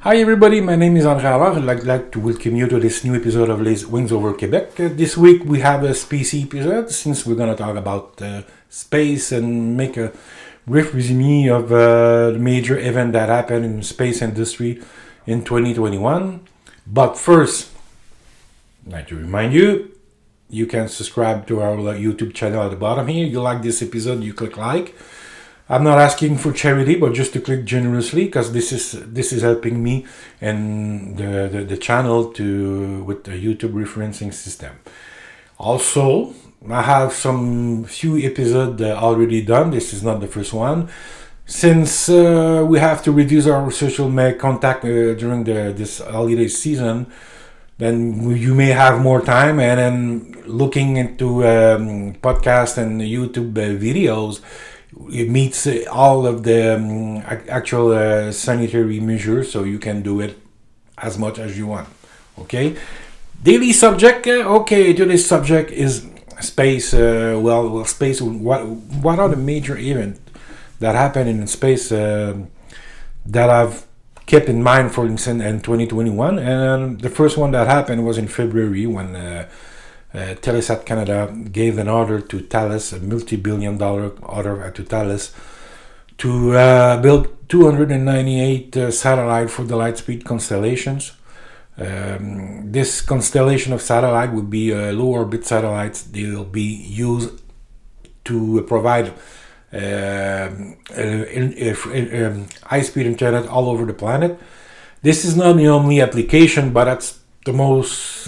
Hi everybody, my name is André Allard. I'd like to welcome you to this new episode of Les Wings Over Québec. This week we have a spacey episode since we're going to talk about space and make a brief resume of the major event that happened in the space industry in 2021. But first, I'd like to remind you, you can subscribe to our YouTube channel at the bottom here. You like this episode, you click like. I'm not asking for charity, but just to click generously, because this is helping me and the channel with the YouTube referencing system. Also, I have some few episodes already done. This is not the first one, since we have to reduce our social media contact during this holiday season. Then you may have more time, and then looking into podcast and YouTube videos. It meets all of the actual sanitary measures, so you can do it as much as you want. Okay, daily subject. Today's subject is space. Space. What are the major events that happen in space that I've kept in mind, for instance, in 2021? And the first one that happened was in February when Telesat Canada gave an order to Thales, a multi-billion-dollar order to Thales, to build 298 satellites for the Lightspeed constellations. This constellation of satellite would be low-orbit satellites. They'll be used to provide high-speed internet all over the planet. This is not the only application, but that's the most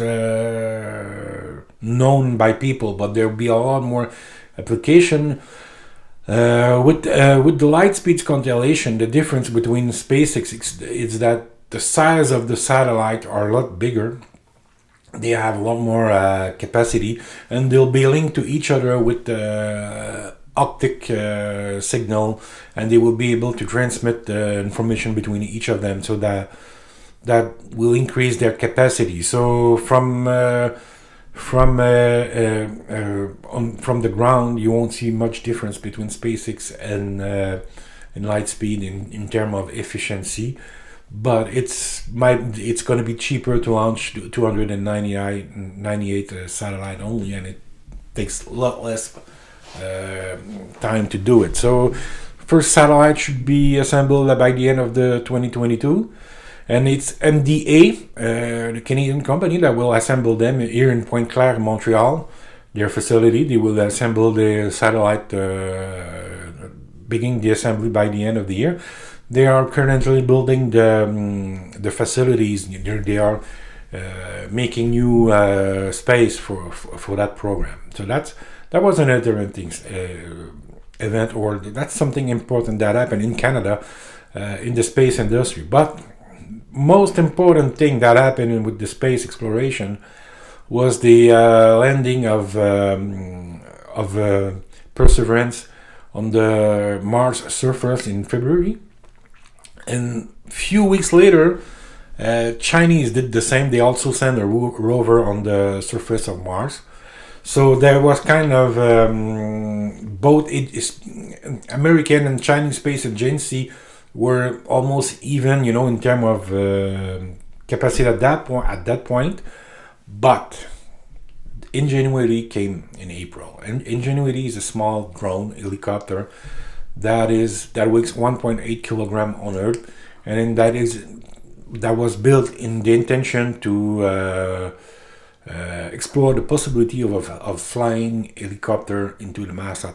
known by people, but there'll be a lot more application with the Lightspeed constellation. The difference between SpaceX is that the size of the satellite are a lot bigger. They have a lot more capacity, and they'll be linked to each other with optic signal, and they will be able to transmit information between each of them, so that will increase their capacity. So from the ground, you won't see much difference between SpaceX and Lightspeed in terms of efficiency, but it's going to be cheaper to launch 298 satellite only, and it takes a lot less time to do it. So first satellite should be assembled by the end of the 2022. And it's MDA, the Canadian company, that will assemble them here in Pointe-Claire, Montreal, their facility. They will assemble the satellite, beginning the assembly by the end of the year. They are currently building the facilities. They are making new space for that program. So that was an interesting event, or that's something important that happened in Canada in the space industry. But most important thing that happened with the space exploration was the landing of Perseverance on the Mars surface in February, and few weeks later, Chinese did the same. They also sent a rover on the surface of Mars. So there was kind of both American and Chinese space agency were almost even, in terms of capacity at that point. But Ingenuity came in April, and Ingenuity is a small drone helicopter that weighs 1.8 kilogram on Earth, and that was built in the intention to explore the possibility of flying helicopter into the Mars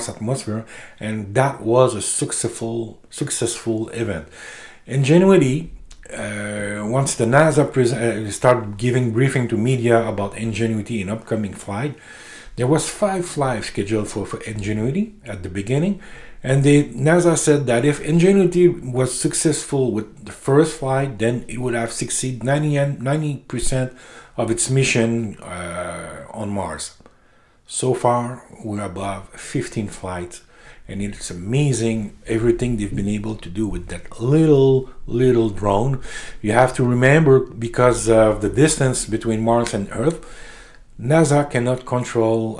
atmosphere, and that was a successful event. Ingenuity, once the NASA started giving briefing to media about Ingenuity in upcoming flight, there was 5 flights scheduled for Ingenuity at the beginning, And NASA said that if Ingenuity was successful with the first flight, then it would have succeeded 90% of its mission on Mars. So far, we're above 15 flights, and it's amazing everything they've been able to do with that little drone. You have to remember, because of the distance between Mars and Earth, NASA cannot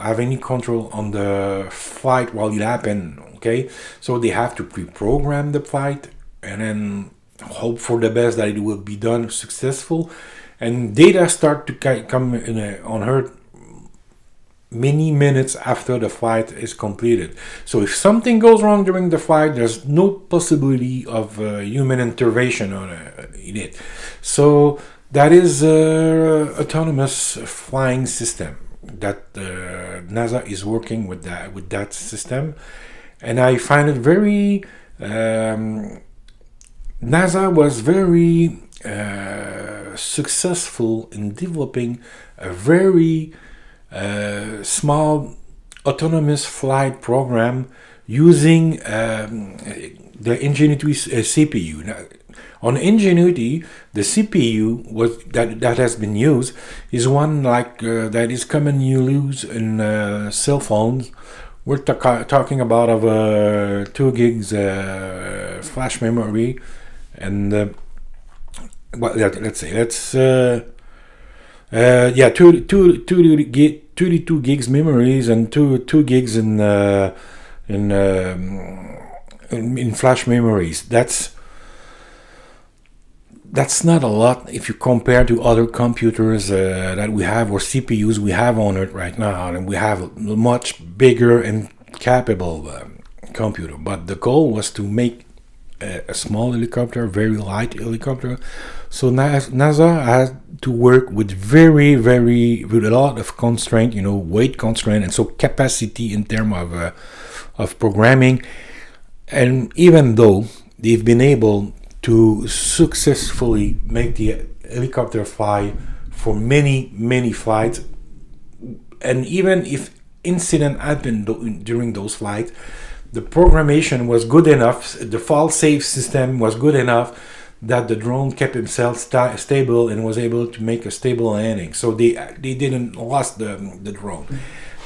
have any control on the flight while it happens, okay? So they have to pre-program the flight and then hope for the best that it will be done successful. And data start to come on Earth many minutes after the flight is completed. So if something goes wrong during the flight, there's no possibility of human intervention in it. So that is autonomous flying system that NASA is working with that system, and I find it very. NASA was very successful in developing a very small autonomous flight program using the Ingenuity CPU. Now, on Ingenuity, the CPU that has been used is one like that is commonly used in cell phones. We're talking about of 2 gigs flash memory, and well, let's say 32 gigs memories and 2 gigs in flash memories. That's not a lot if you compare to other computers that we have, or CPUs we have on it right now, and we have a much bigger and capable computer. But the goal was to make a small helicopter, very light helicopter. So NASA had to work with with a lot of constraint, weight constraint, and so capacity in terms of programming. And even though they've been able to successfully make the helicopter fly for many flights, and even if incident happened during those flights, the programmation was good enough, the fail-safe system was good enough that the drone kept itself stable and was able to make a stable landing. So they didn't lost the drone.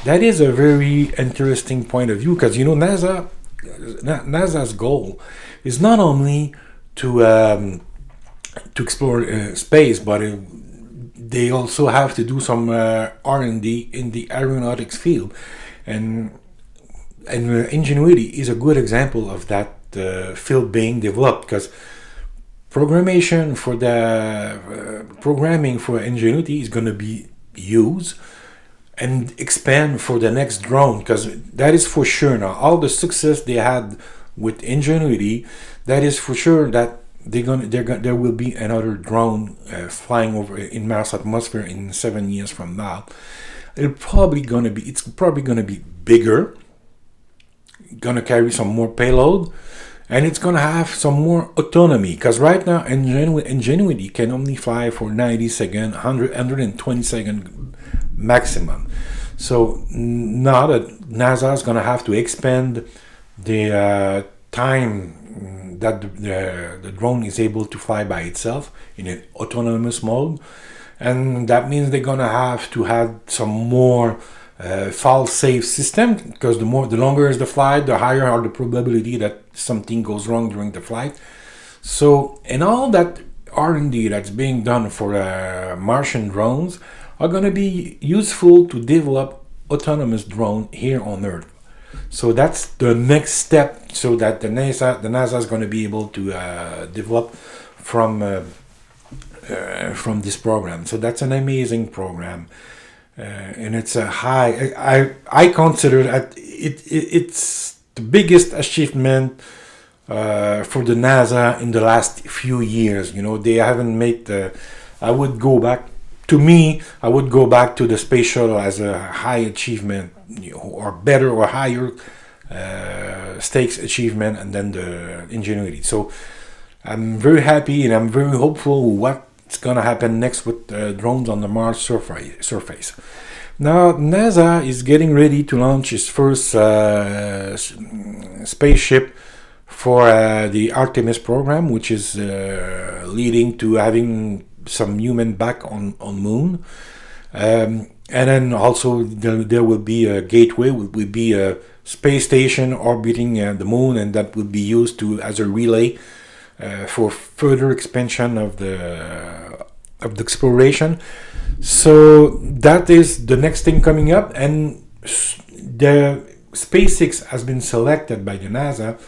That is a very interesting point of view, because NASA's goal is not only to explore space, but they also have to do some R&D in the aeronautics field, and Ingenuity is a good example of that field being developed, because programming for Ingenuity is going to be used and expand for the next drone, because that is for sure. Now, all the success they had with Ingenuity, that is for sure that there will be another drone flying over in Mars atmosphere in 7 years from now. It's probably going to be bigger, going to carry some more payload, and it's going to have some more autonomy, because right now Ingenuity can only fly for 90 seconds, 120 seconds maximum. So now that NASA is going to have to expand the time that the drone is able to fly by itself in an autonomous mode, and that means they're going to have to have some more fail-safe system, because the longer is the flight, the higher are the probability that something goes wrong during the flight. So, and all that R&D that's being done for Martian drones are going to be useful to develop autonomous drone here on Earth. So that's the next step, so that the NASA is going to be able to develop from this program. So that's an amazing program. And it's a I consider that it's the biggest achievement for the NASA in the last few years. They haven't made I would go back to the space shuttle as a high achievement, or better or higher stakes achievement, and then the Ingenuity. So I'm very happy and I'm very hopeful what's going to happen next with drones on the Mars surface. Now, NASA is getting ready to launch its first spaceship for the Artemis program, which is leading to having some human back on Moon. And then also there will be a gateway, will be a space station orbiting the Moon, and that will be used as a relay for further expansion of the exploration. So that is the next thing coming up, and the SpaceX has been selected by the NASA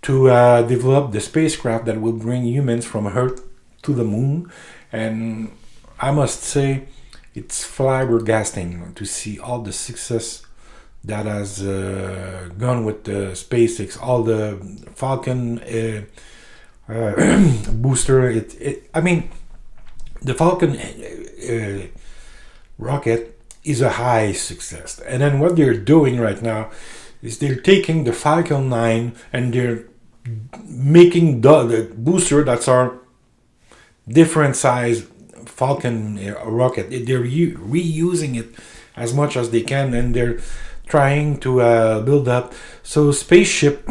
to develop the spacecraft that will bring humans from Earth to the Moon. And I must say, it's flabbergasting to see all the success that has gone with the SpaceX, all the Falcon booster. I mean, the Falcon rocket is a high success. And then what they're doing right now is they're taking the Falcon 9 and they're making the booster that's our different size Falcon rocket. They're reusing it as much as they can, and they're trying to build up. So spaceship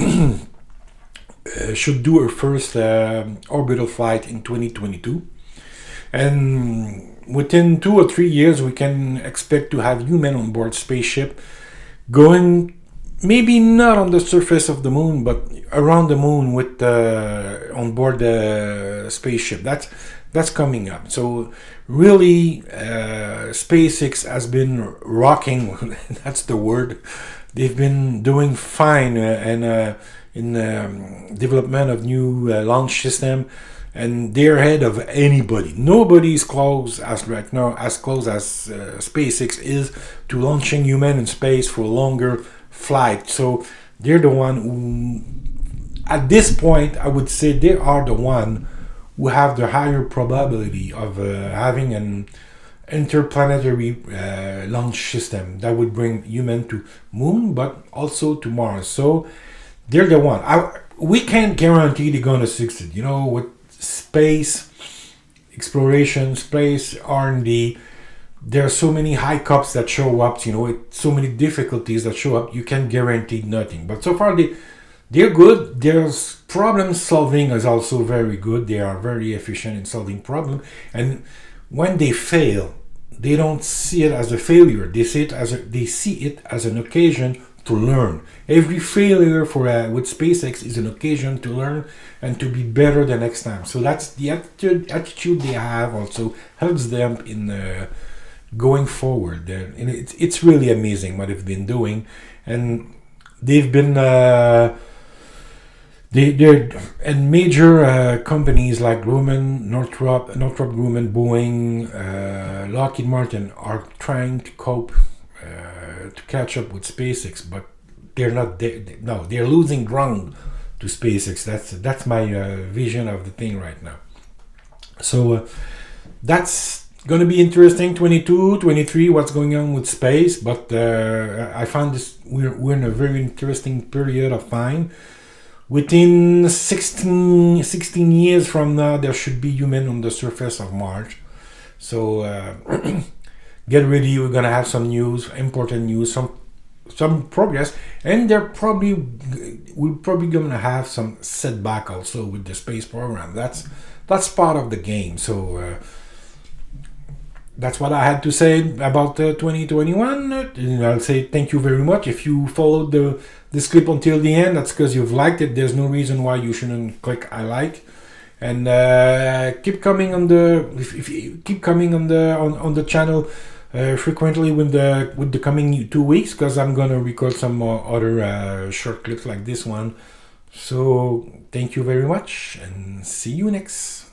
should do her first orbital flight in 2022. And within 2 or 3 years, we can expect to have human on board spaceship going, maybe not on the surface of the Moon, but around the Moon with on board the spaceship. That's coming up. So really, SpaceX has been rocking. That's the word. They've been doing fine in development of new launch system. And they're ahead of anybody. Nobody is close as right now, as close as SpaceX is to launching human in space for longer flight. So they're the one who, at this point, I would say they are the one who have the higher probability of having an interplanetary launch system that would bring human to Moon, but also to Mars. So they're the one. We can't guarantee they're gonna succeed. You know, with space exploration, space R&D, there are so many hiccups that show up, you know, so many difficulties that show up, you can guarantee nothing. But so far they're good. There's problem solving is also very good. They are very efficient in solving problems, and when they fail, they don't see it as a failure. They see it as an occasion to learn. Every failure with SpaceX is an occasion to learn and to be better the next time. So that's the attitude they have. Also helps them in going forward. And it's really amazing what they've been doing, and they've been they're and major companies like Grumman, Northrop Grumman, Boeing, Lockheed Martin are trying to cope to catch up with SpaceX, but they're not there. No, they're losing ground to SpaceX. That's my vision of the thing right now. So that's going to be interesting. 22, 23, what's going on with space, but I found this we're in a very interesting period of time. Within 16 years from now, there should be human on the surface of Mars. So get ready. We're gonna have some news, important news, some progress, and we're probably gonna have some setback also with the space program. That's part of the game. So that's what I had to say about 2021. And I'll say thank you very much. If you followed this clip until the end, that's because you've liked it. There's no reason why you shouldn't click I like. And keep coming on the if you keep coming on the channel frequently with the coming 2 weeks, because I'm gonna record some other short clips like this one. So thank you very much, and see you next.